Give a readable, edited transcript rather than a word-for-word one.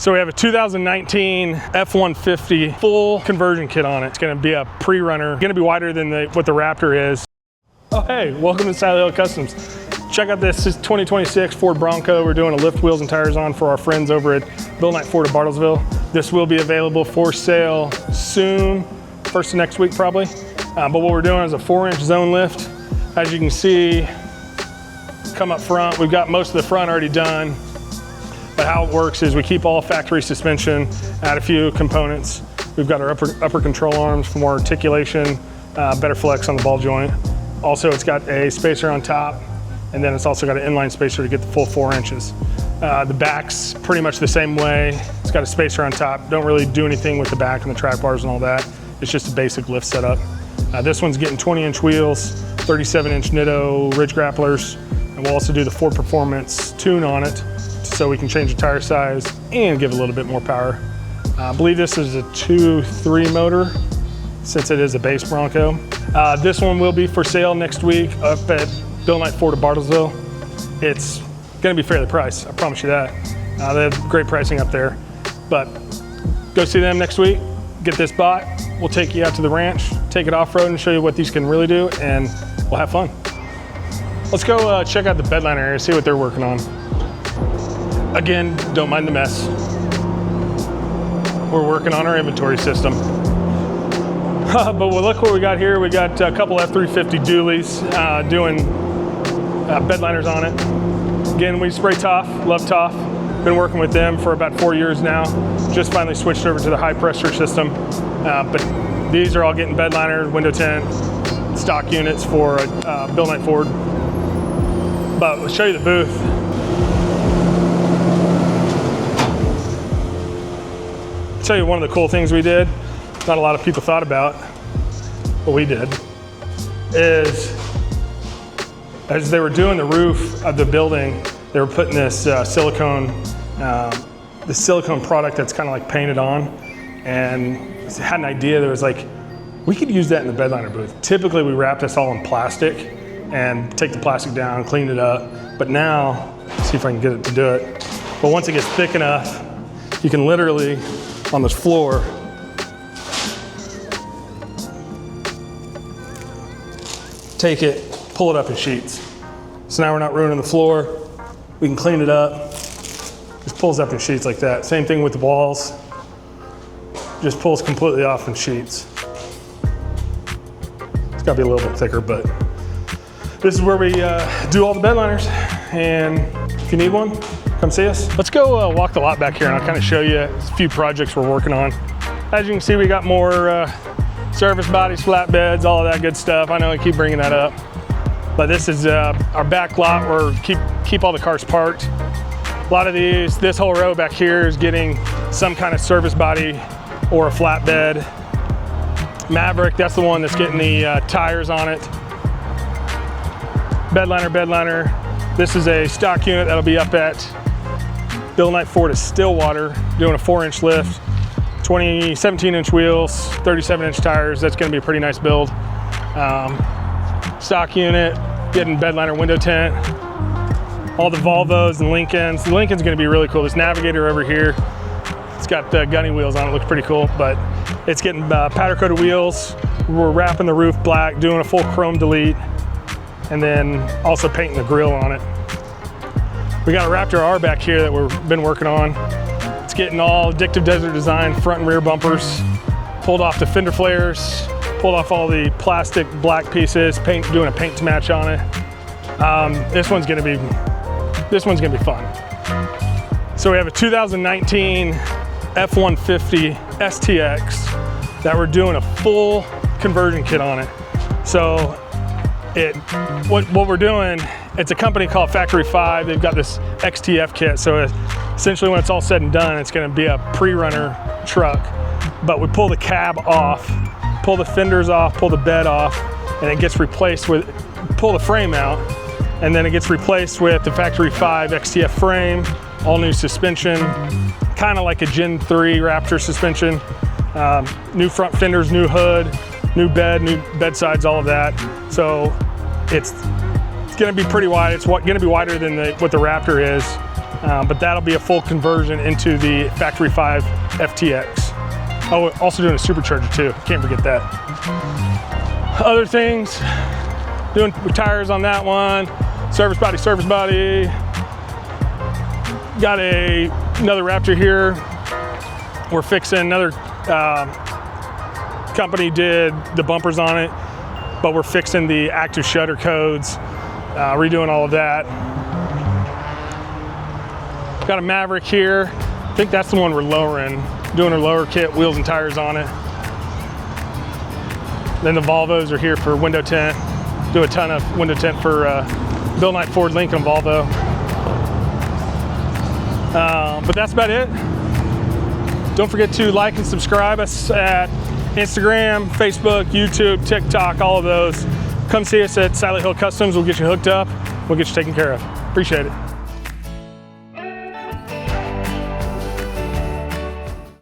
So we have a 2019 F-150 full conversion kit on it. It's gonna be a pre-runner, gonna be wider than what the Raptor is. Oh hey, welcome to Sally Hill Customs. Check out this is 2026 Ford Bronco. We're doing a lift wheels and tires on for our friends over at Bill Knight Ford of Bartlesville. This will be available for sale soon, first of next week probably. But what we're doing is a 4-inch zone lift. As you can see, come up front, we've got most of the front already done. But how it works is we keep all factory suspension, add a few components. We've got our upper control arms for more articulation, better flex on the ball joint. Also, it's got a spacer on top, and then it's also got an inline spacer to get the full 4 inches. The back's pretty much the same way. It's got a spacer on top. Don't really do anything with the back and the track bars and all that. It's just a basic lift setup. This one's getting 20-inch wheels, 37-inch Nitto ridge grapplers, and we'll also do the Ford Performance tune on it, so we can change the tire size and give a little bit more power. I believe this is a 2.3 motor since it is a base Bronco. This one will be for sale next week up at Bill Knight Ford of Bartlesville. It's gonna be fairly priced, I promise you that. They have great pricing up there, but go see them next week, get this bought. We'll take you out to the ranch, take it off-road and show you what these can really do, and we'll have fun. Let's go check out the bedliner area, see what they're working on. Again, don't mind the mess. We're working on our inventory system. But look what we got here. We got a couple F-350 dualies doing bedliners on it. Again, we spray Toff, love Toff. Been working with them for about 4 years now. Just finally switched over to the high pressure system. But these are all getting bedliner, window tint, stock units for Bill Knight Ford. But we'll show you the booth. I'll tell you one of the cool things we did, not a lot of people thought about, but we did, is as they were doing the roof of the building, they were putting this silicone product that's kind of like painted on, and had an idea that was like, we could use that in the bedliner booth. Typically we wrap this all in plastic and take the plastic down, clean it up, but now, let's see if I can get it to do it. But once it gets thick enough, you can literally, on this floor, take it, pull it up in sheets. So now we're not ruining the floor. We can clean it up. Just pulls up in sheets like that. Same thing with the walls. Just pulls completely off in sheets. It's gotta be a little bit thicker, but this is where we do all the bedliners. And if you need one, come see us. Let's go walk the lot back here and I'll kind of show you a few projects we're working on. As you can see, we got more service bodies, flatbeds, all of that good stuff. I know I keep bringing that up, but this is our back lot where keep all the cars parked. A lot of these, this whole row back here is getting some kind of service body or a flatbed. Maverick, that's the one that's getting the tires on it. Bedliner. This is a stock unit that'll be up at Bill Knight Ford of Stillwater, doing a 4-inch lift, 17-inch wheels, 37-inch tires. That's gonna be a pretty nice build. Stock unit, getting bedliner window tint, all the Volvos and Lincolns. The Lincoln's gonna be really cool. This Navigator over here, it's got the gunny wheels on it, looks pretty cool, but it's getting powder coated wheels. We're wrapping the roof black, doing a full chrome delete, and then also painting the grille on it. We got a Raptor R back here that we've been working on. It's getting all Addictive Desert Design front and rear bumpers, pulled off the fender flares, pulled off all the plastic black pieces, doing a paint to match on it. This one's gonna be fun. So we have a 2019 F-150 STX that we're doing a full conversion kit on it. So what we're doing, it's a company called Factory 5. They've got this XTF kit. So essentially when it's all said and done, it's gonna be a pre-runner truck. But we pull the cab off, pull the fenders off, pull the bed off, and it gets replaced with, pull the frame out, and then it gets replaced with the Factory 5 XTF frame, all new suspension, kind of like a Gen 3 Raptor suspension. New front fenders, new hood, new bed sides, all of that. So it's gonna be pretty wide. It's gonna be wider than what the Raptor is. But that'll be a full conversion into the Factory 5 STX. Oh, also doing a supercharger too, can't forget that. Other things, doing tires on that one, service body. Got another Raptor here. We're fixing another, company did the bumpers on it, but we're fixing the active shutter codes, redoing all of that. Got a Maverick here. I think that's the one we're lowering, doing her lower kit, wheels and tires on it. Then the Volvos are here for window tint. Do a ton of window tint for Bill Knight Ford Lincoln Volvo. But that's about it. Don't forget to like and subscribe us at Instagram, Facebook, YouTube, TikTok, all of those. Come see us at Silent Hill Customs. We'll get you hooked up. We'll get you taken care of. Appreciate it.